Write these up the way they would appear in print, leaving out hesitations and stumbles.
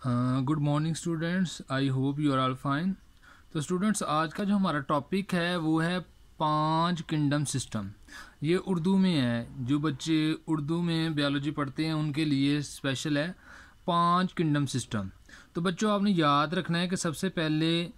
Good morning students, I hope you are all fine. तो students, आज का जो हमारा टॉपिक है वो है 5 किंगडम सिस्टम। ये उर्दू में है। जो बच्चे उर्दू में बायोलॉजी पढ़ते हैं उनके लिए स्पेशल है 5 किंगडम सिस्टम। तो बच्चों, आपने याद रखना है कि सबसे पहले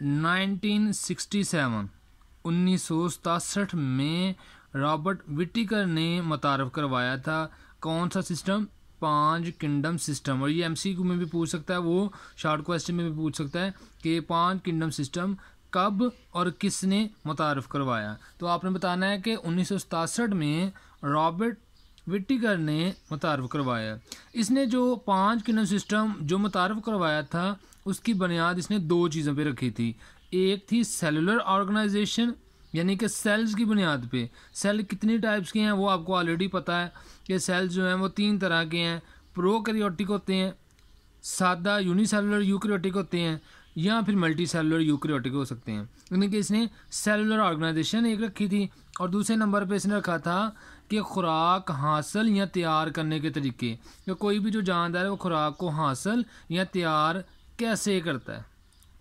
1967 में रॉबर्ट विटिकर ने मुतारफ़ करवाया था। कौन सा सिस्टम? 5 kingdom system. और ये एमसीक्यू में भी पूछ सकता है, वो शॉर्ट क्वेश्चन में भी पूछ सकता है कि 5 किंगडम सिस्टम कब और किसने मुतारफ़ करवाया। तो आपने बताना है कि 1967 में रॉबर्ट विटिकर ने मुतारफ़ करवाया। इसने जो 5 किंगडम सिस्टम जो मुतारफ़ करवाया था उसकी बुनियाद इसने 2 चीज़ों पे रखी थी। एक थी सेलुलर ऑर्गेनाइजेशन, यानी कि सेल्स की बुनियाद पे। सेल कितनी टाइप्स के हैं वो आपको ऑलरेडी पता है कि सेल्स जो हैं वो 3 तरह के हैं। प्रोकैरियोटिक होते हैं, सादा यूनिसेलुलर यूकैरियोटिक होते हैं, या फिर मल्टी सेलुलर यूकैरियोटिक हो सकते हैं। यानी कि इसने सेलुलर ऑर्गेनाइजेशन एक रखी थी, और दूसरे नंबर पे इसने रखा था कि खुराक हासिल या तैयार करने के तरीके, कि कोई भी जो जानदार है वो खुराक को हासिल या तैयार कैसे करता है।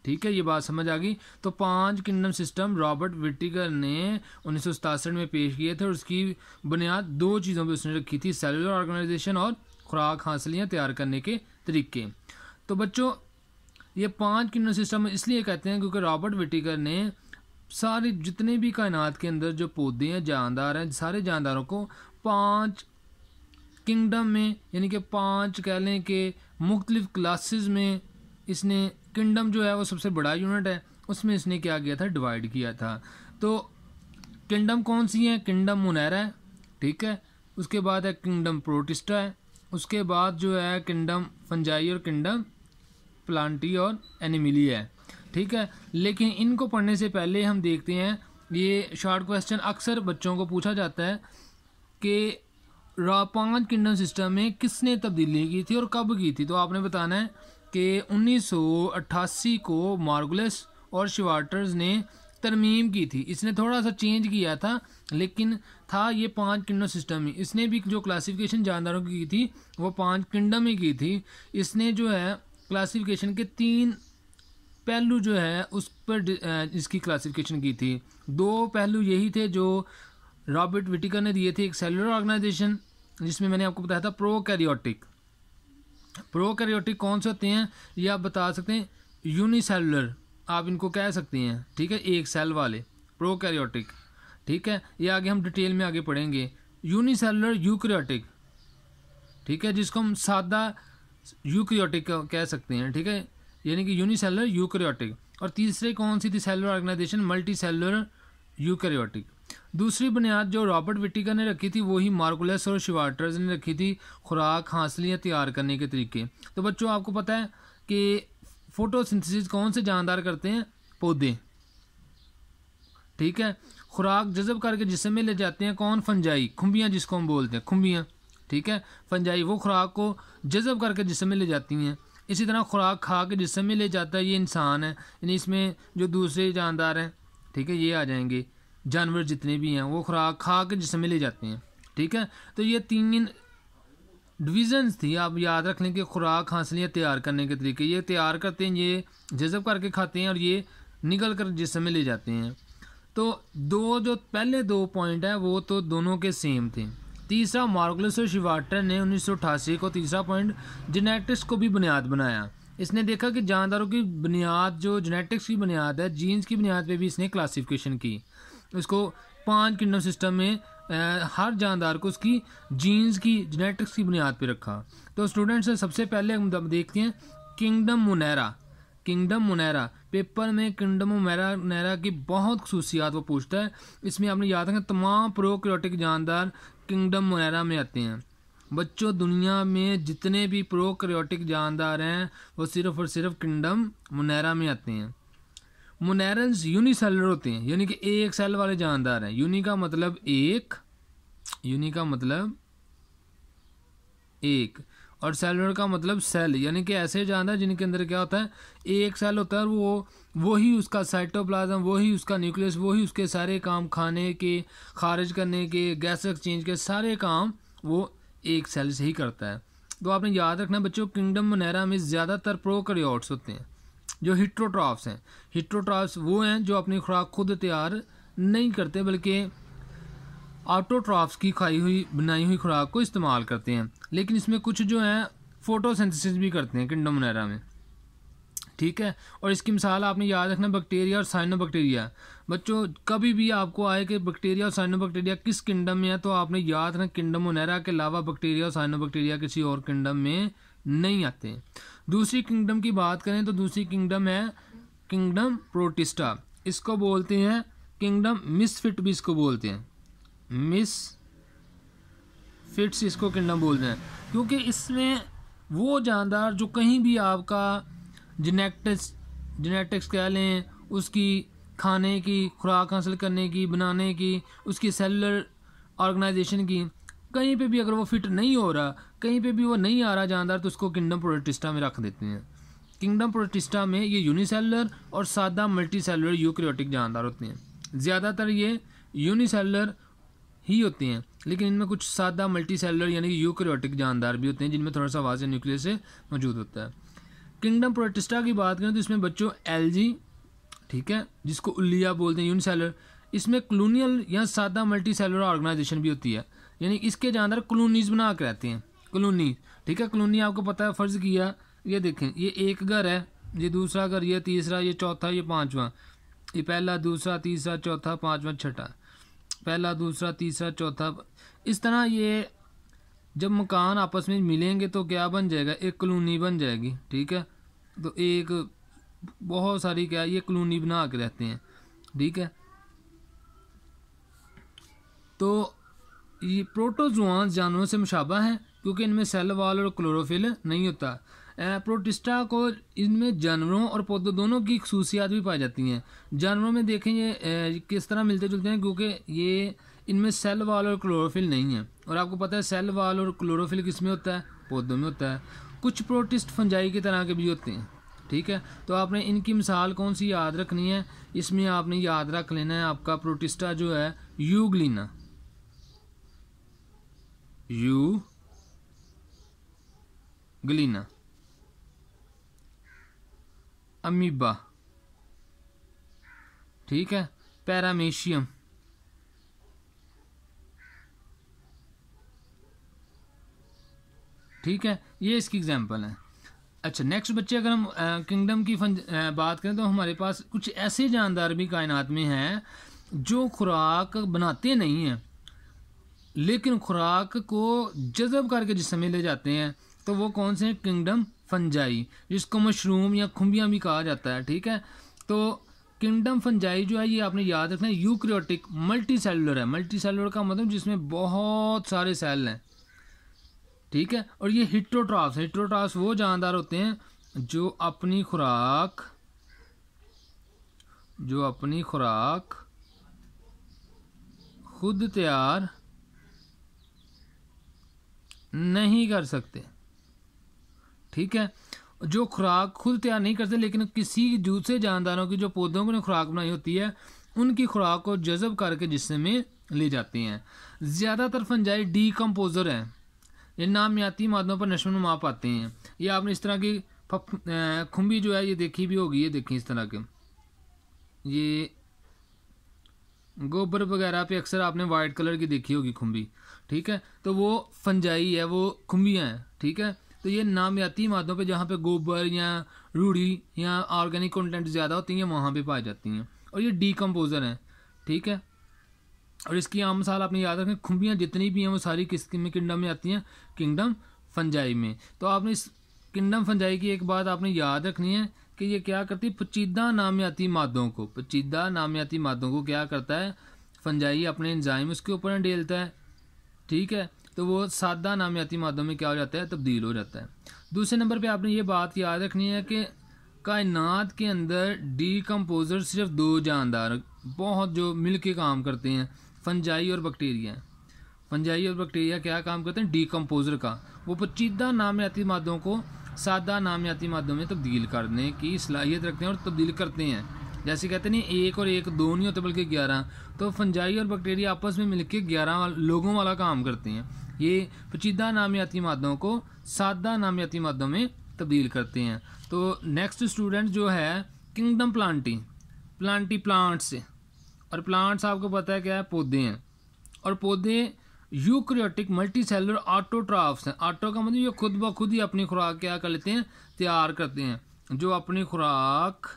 ठीक है, ये बात समझ आ गई। तो 5 किंगडम सिस्टम रॉबर्ट विटिकर ने 1967 में पेश किए थे, और उसकी बुनियाद 2 चीज़ों पे उसने रखी थी, सेलुलर ऑर्गेनाइजेशन और खुराक हासिल या तैयार करने के तरीके। तो बच्चों, ये 5 किंगडम सिस्टम इसलिए कहते हैं क्योंकि रॉबर्ट विटिकर ने सारे जितने भी कायनात के अंदर जो पौधे हैं, जानदार हैं, सारे जानदारों को 5 किंगडम में, यानी कि 5 कह लें कि मुख्तलिफ क्लासेस में इसने, किंगडम जो है वो सबसे बड़ा यूनिट है, उसमें इसने क्या किया था, डिवाइड किया था। तो किंगडम कौन सी है? किंगडम मोनेरा है, ठीक है। उसके बाद है किंगडम प्रोटिस्टा है। उसके बाद जो है किंगडम फंजाई और किंगडम प्लांटी और एनिमिली है, ठीक है। लेकिन इनको पढ़ने से पहले हम देखते हैं, ये शॉर्ट क्वेश्चन अक्सर बच्चों को पूछा जाता है कि 5 किंगडम सिस्टम में किसने तब्दीली की थी और कब की थी। तो आपने बताना है कि 1988 को मार्गुलस और शिवार्टर्स ने तरमीम की थी। इसने थोड़ा सा चेंज किया था, लेकिन था ये 5 किंगडम सिस्टम ही। इसने भी जो क्लासिफिकेशन जानदारों की थी वो 5 किंगडम ही की थी। इसने जो है क्लासिफिकेशन के 3 पहलू जो है उस पर इसकी क्लासिफिकेशन की थी। 2 पहलू यही थे जो रॉबर्ट विटिकर ने दिए थे। एक सेलुलर ऑर्गेनाइजेशन, जिसमें मैंने आपको बताया था प्रोकैरियोटिक। प्रोकैरियोटिक कौन से होते हैं ये आप बता सकते हैं, यूनिसेलुलर आप इनको कह सकते हैं, ठीक है, एक सेल वाले प्रोकैरियोटिक, ठीक है। ये आगे हम डिटेल में आगे पढ़ेंगे। यूनिसेलुलर यूकैरियोटिक, ठीक है, जिसको हम सादा यूकैरियोटिक कह सकते हैं, ठीक है, यानी कि यूनिसेलुलर यूकैरियोटिक। और तीसरे कौन सी थी cellular organisation, multi cellular eukaryotic. दूसरी बुनियाद जो रॉबर्ट विटिकर ने रखी थी वही मार्गुलस और शिवार्टर्स ने रखी थी, खुराक हासिल या तैयार करने के तरीके। तो बच्चों, आपको पता है कि फोटोसिंथेसिस कौन से जानदार करते हैं? पौधे, ठीक है। खुराक जज़ब करके जिस्म में ले जाते हैं कौन? फंजाई, खुम्बियाँ जिसको हम बोलते हैं, खुम्बियाँ, ठीक है। फंजाई वो खुराक को जज़ब करके जिस्म में ले जाती हैं। इसी तरह खुराक खा के जिस्म में ले जाता है ये इंसान है, यानी इसमें जो दूसरे जानदार हैं, ठीक है, ये आ जाएंगे, जानवर जितने भी हैं वो खुराक खा के जिस्म में ले जाते हैं, ठीक है। तो ये 3 डिविजन्स थी, आप याद रख लें कि खुराक हासिल या तैयार करने के तरीके। ये तैयार करते हैं, ये जज़ब करके खाते हैं, और ये निकल कर जिस्म में ले जाते हैं। तो जो पहले 2 पॉइंट हैं वो तो दोनों के सेम थे। तीसरा, मार्गुलस और शिवार्टर ने 1988 को तीसरा पॉइंट जेनेटिक्स को भी बुनियाद बनाया। इसने देखा कि जानदारों की बुनियाद जो जेनेटिक्स की बुनियाद है, जीन्स की बुनियाद पे भी इसने क्लासिफिकेशन की। इसको 5 किंगडम सिस्टम में हर जानदार को उसकी जीन्स की, जेनेटिक्स की बुनियाद पे रखा। तो स्टूडेंट्स, सबसे पहले हम देखते हैं kingdom Monera. Kingdom Monera paper में किंगडम मोनेरा की बहुत खसूसियात वो पूछता है। इसमें आपने याद रखना तमाम प्रोकैरियोटिक जानदार किंगडम मोनेरा में आते हैं। बच्चों, दुनिया में जितने भी प्रोकैरियोटिक जानदार हैं वो सिर्फ और सिर्फ किंगडम मोनेरा में आते हैं। मोनेरन्स यूनिसेलुलर होते हैं, यानी कि एक सेल वाले जानदार हैं। यूनि का मतलब एक, यूनि का मतलब एक, और सेलुलर का मतलब सेल, यानी कि ऐसे जानदार जिनके अंदर क्या होता है, एक सेल होता है, और वही उसका साइटोप्लाज्म, वही उसका न्यूक्लियस, वही उसके सारे काम, खाने के, खारिज करने के, गैस एक्सचेंज के सारे काम वो एक सेल से ही करता है। तो आपने याद रखना बच्चों, किंगडम मोनेरा में ज़्यादातर प्रोकैरियोट्स होते हैं जो हिट्रोट्रॉफ्स हैं। हिट्रोट्रॉफ्स वो हैं जो अपनी खुराक खुद तैयार नहीं करते बल्कि ऑटोट्रॉफ्स की खाई हुई बनाई हुई खुराक को इस्तेमाल करते हैं। लेकिन इसमें कुछ जो हैं फोटोसिंथेसिस भी करते हैं किंगडम मोनेरा में, ठीक है। और इसकी मिसाल आपने याद रखना बैक्टीरिया और साइनोबैक्टीरिया। बच्चों कभी भी आपको आए कि बैक्टीरिया और साइनोबैक्टीरिया किस किंगडम में है, तो आपने याद रखना किंगडम मोनेरा के अलावा बैक्टीरिया और साइनोबैक्टीरिया किसी और किंगडम में नहीं आते हैं। दूसरी किंगडम की बात करें तो दूसरी किंगडम है किंगडम प्रोटिस्टा। इसको बोलते हैं किंगडम मिसफिट भी इसको बोलते हैं, मिसफिट्स इसको किंगडम बोलते हैं, क्योंकि इसमें वो जानदार जो कहीं भी आपका जेनेटिक्स कह लें, उसकी खाने की, खुराक हासिल करने की, बनाने की, उसकी सेलुलर ऑर्गेनाइजेशन की, कहीं पे भी अगर वो फिट नहीं हो रहा, कहीं पे भी वो नहीं आ रहा जानदार, तो उसको किंगडम प्रोटिस्टा में रख देते हैं। किंगडम प्रोटिस्टा में ये यूनिसेलुलर और सादा मल्टी सेलुलर यूकैरियोटिक जानदार होते हैं। ज़्यादातर ये यूनिसेलुलर ही होते हैं, लेकिन इनमें कुछ सादा मल्टी सेलुलर यानी कि यूकैरियोटिक जानदार भी होते हैं जिनमें थोड़ा सा वाज़ेह न्यूक्लियस से मौजूद होता है। किंगडम प्रोटिस्टा की बात करें तो इसमें बच्चों एल्गी, ठीक है, जिसको उल्लिया बोलते हैं, यूनिसेलुलर, इसमें कॉलोनियल या सादा मल्टी सेलुलर ऑर्गेनाइजेशन भी होती है, यानी इसके जानदार कॉलोनीज बना के रहते हैं, कॉलोनी, ठीक है। कॉलोनी आपको पता है, फ़र्ज़ किया ये देखें, ये एक घर है, ये दूसरा घर, ये तीसरा, ये चौथा, ये पाँचवा, ये पहला, दूसरा, तीसरा, चौथा, पाँचवा, छठा, पहला, दूसरा, तीसरा, चौथा, इस तरह ये जब मकान आपस में मिलेंगे तो क्या बन जाएगा, एक कॉलोनी बन जाएगी, ठीक है। तो एक बहुत सारी क्या ये कॉलोनी बना के रहते हैं, ठीक है। तो ये प्रोटोजोआंस जानवरों से मुशाबा हैं क्योंकि इनमें सेल वॉल और क्लोरोफिल नहीं होता। प्रोटिस्टा को इनमें जानवरों और पौधों दोनों की खसूसियात भी पाई जाती हैं। जानवरों में देखें ये किस तरह मिलते जुलते हैं, क्योंकि ये इनमें सेल वॉल और क्लोरोफिल नहीं है। और आपको पता है सेल वॉल और क्लोरोफिल किस में होता है, पौधों में होता है। कुछ प्रोटिस्ट फंजाई की तरह के भी होते हैं, ठीक है। तो आपने इनकी मिसाल कौन सी याद रखनी है, इसमें आपने याद रख लेना है आपका प्रोटिस्टा जो है यूग्लिना, यूग्लिना, अमीबा, ठीक है, पैरामेशियम, ठीक है, ये इसकी एग्जांपल है। अच्छा नेक्स्ट बच्चे, अगर हम किंगडम की बात करें तो हमारे पास कुछ ऐसे जानदार भी कायनात में हैं जो खुराक बनाते नहीं हैं लेकिन खुराक को जज़ब करके जिस्म में ले जाते हैं। तो वो कौन से हैं, किंगडम फंजाई, जिसको मशरूम या खुम्बियाँ भी कहा जाता है, ठीक है। तो किंगडम फंजाई जो है ये आपने याद रखना है यूकैरियोटिक मल्टी सेलुलर है। मल्टी सेलुलर का मतलब जिसमें बहुत सारे सेल हैं, ठीक है। और ये हिट्रोट्रॉफ्स वो जानदार होते हैं जो अपनी खुराक खुद तैयार नहीं कर सकते, ठीक है। जो खुराक खुद तैयार नहीं करते लेकिन किसी दूसरे जानदारों की जो पौधों ने खुराक बनाई होती है उनकी खुराक को जज़ब करके जिस्म में ले जाते हैं। ज़्यादातर फंजाई डीकम्पोजर हैं, ये नामियाती मादों पर नशोनुमा पाते हैं। ये आपने इस तरह की खुम्बी जो है ये देखी भी होगी, ये देखी इस तरह के, ये गोबर वगैरह पे अक्सर आपने वाइट कलर की देखी होगी खुम्बी, ठीक है। तो वो फंजाई है, वो खुम्बियाँ हैं, ठीक है। तो ये नामियाती मादों पे जहाँ पे गोबर या रूढ़ी या ऑर्गेनिक कंटेंट ज़्यादा होती हैं वहाँ पे पाई जाती हैं, और ये डीकम्पोजर हैं, ठीक है। और इसकी आम मिसाल आपने याद रखें, खुम्बियाँ जितनी भी हैं वो सारी किस में किंगडम में आती हैं, किंगडम फंजाई में। तो आपने इस किंगडम फंजाई की एक बात आपने याद रखनी है कि ये क्या करती है, पेचीदा नामियाती मादों को क्या करता है फंजाई, अपने एंजाइम उसके ऊपर डेलता है, ठीक है। तो वो सादा नामियाती मादों में क्या हो जाता है, तब्दील हो जाता है। दूसरे नंबर पे आपने ये बात याद रखनी है कि कायनात के अंदर डीकम्पोजर सिर्फ दो जानदार बहुत जो मिल के काम करते हैं, फंजाई और बैक्टीरिया। फंजाई और बैक्टीरिया क्या काम करते हैं, डीकम्पोजर का, वो पेचीदा नामियाती मादों को सादा नामियाती मादों में तब्दील करने की सलाहियत रखते हैं और तब्दील करते हैं। जैसे कहते नहीं एक और एक दो नहीं होते बल्कि 11। तो फंजाई और बैक्टीरिया आपस में मिलकर 11 लोगों वाला काम करते हैं। ये पेचीदा नामियाती मादों को सादा नामियाती मादों में तब्दील करते हैं। तो नेक्स्ट स्टूडेंट जो है किंगडम प्लांटी प्लांट्स, और प्लांट्स आपको पता है क्या है, पौधे हैं। और पौधे यूकैरियोटिक मल्टीसेलुलर ऑटोट्रॉफ्स हैं। ऑटो का मतलब ये खुद ब खुद ही अपनी खुराक क्या कर लेते हैं, तैयार करते हैं, जो अपनी खुराक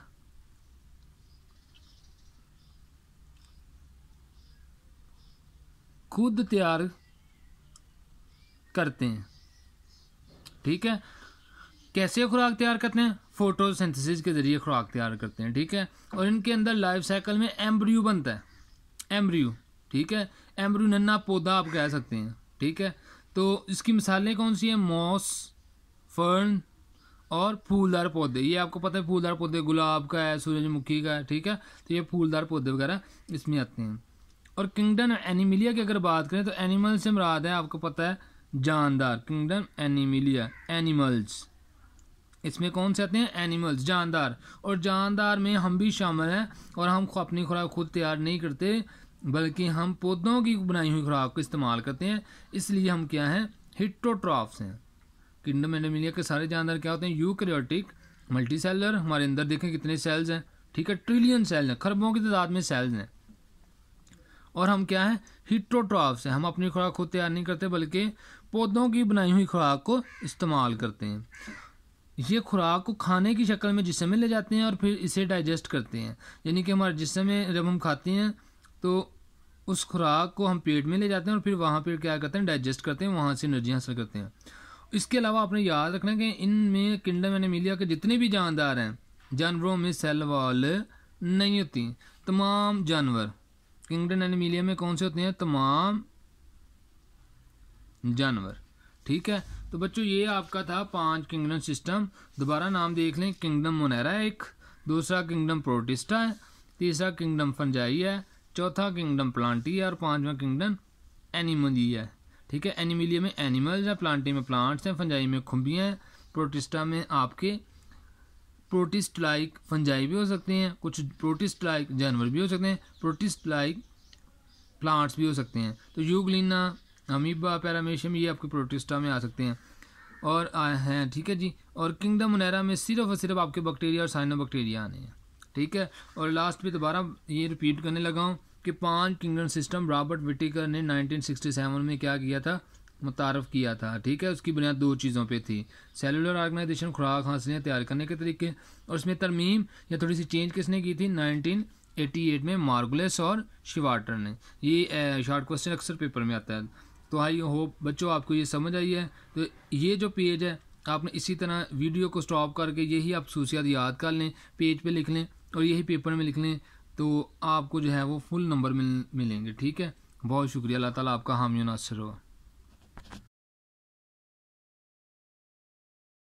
खुद तैयार करते हैं। ठीक है, कैसे खुराक तैयार करते हैं, फोटोसिंथेसिस के जरिए खुराक तैयार करते हैं। ठीक है, और इनके अंदर लाइफ साइकिल में एम्ब्रियो बनता है, एम्ब्रियो। ठीक है, एम्ब्रियो नन्हा पौधा आप कह सकते हैं। ठीक है, तो इसकी मिसालें कौन सी हैं, मॉस, फर्न और फूलदार पौधे। ये आपको पता है फूलदार पौधे गुलाब का है, सूरजमुखी का है। ठीक है, तो ये फूलदार पौधे वगैरह इसमें आते हैं। और किंगडम एनिमिलिया की अगर बात करें तो एनिमल से मुराद है आपको पता है जानदार। किंगडम एनिमिलिया, एनिमल्स, इसमें कौन से आते हैं, एनिमल्स, जानदार। और जानदार में हम भी शामिल हैं, और हम अपनी खुराक खुद तैयार नहीं करते बल्कि हम पौधों की बनाई हुई खुराक को इस्तेमाल करते हैं, इसलिए हम क्या हैं, हिट्रोट्रॉफ्स हैं। किंगडम एनिमिलिया के सारे जानदार क्या होते हैं, यूकैरियोटिक मल्टीसेलुलर। हमारे अंदर देखें कितने सेल्स हैं, ठीक है, ट्रिलियन सेल हैं, खरबों की तादाद में सेल्स हैं। और हम क्या हैं, हिट्रोट्रॉफ्स हैं, हम अपनी खुराक खुद तैयार नहीं करते बल्कि पौधों की बनाई हुई खुराक को इस्तेमाल करते हैं। ये खुराक को खाने की शक्ल में जिस्म में ले जाते हैं और फिर इसे डाइजेस्ट करते हैं, यानी कि हमारे जिस्म में जब हम खाते हैं तो उस खुराक को हम पेट में ले जाते हैं और फिर वहाँ पर क्या करते हैं, डाइजेस्ट करते हैं, वहाँ से एनर्जी हासिल करते हैं। इसके अलावा आपने याद रखना कि इनमें किंगडम एनिमिलिया के जितने भी जानदार हैं, जानवरों में सेल वॉल नहीं होती। तमाम जानवर किंगडम एनिमिलिया में कौन से होते हैं, तमाम जानवर। ठीक है, तो बच्चों ये आपका था 5 किंगडम सिस्टम। दोबारा नाम देख लें, किंगडम मोनेरा है एक, दूसरा किंगडम प्रोटिस्टा है, तीसरा किंगडम फंजाई है, चौथा किंगडम प्लांटी है और 5वां किंगडम एनिमली है। ठीक है, एनिमिलिया में एनिमल्स हैं, प्लांटी में प्लांट्स हैं, फंजाई में खुम्बियाँ हैं, प्रोटिस्टा में आपके प्रोटिस्ट लाइक फंजाई भी हो सकते हैं, कुछ प्रोटिस्ट लाइक जानवर भी हो सकते हैं, प्रोटिस्ट लाइक प्लांट्स भी हो सकते हैं। तो यूग्लिना, अमीबा, पैरामेशियम ये आपके प्रोटिस्टा में आ सकते हैं और हैं। ठीक है जी, और किंगडम मोनेरा में सिर्फ और सिर्फ आपके बैक्टीरिया और साइनोबैक्टीरिया आने हैं। ठीक है, और लास्ट पे दोबारा ये रिपीट करने लगा हूँ कि 5 किंगडम सिस्टम रॉबर्ट विटिकर ने 1967 में क्या किया था, मुतारफ़ किया था। ठीक है, उसकी बुनियाद 2 चीज़ों पे थी, सेलुलर ऑर्गेनाइजेशन, खुराक हासिल तैयार करने के तरीके, और उसमें तरमीम या थोड़ी सी चेंज किसने की थी, 1988 में मार्गुलेस और शिवार्टर ने। ये शॉर्ट क्वेश्चन अक्सर पेपर में आता है। तो आई होप बच्चों आपको ये समझ आई है। तो ये जो पेज है आपने इसी तरह वीडियो को स्टॉप करके यही आप खसूसियात याद कर लें, पेज पे लिख लें और यही पेपर में लिख लें, तो आपको जो है वो फुल नंबर मिलेंगे। ठीक है, बहुत शुक्रिया, अल्लाह ताला आपका हामी नासिर हो।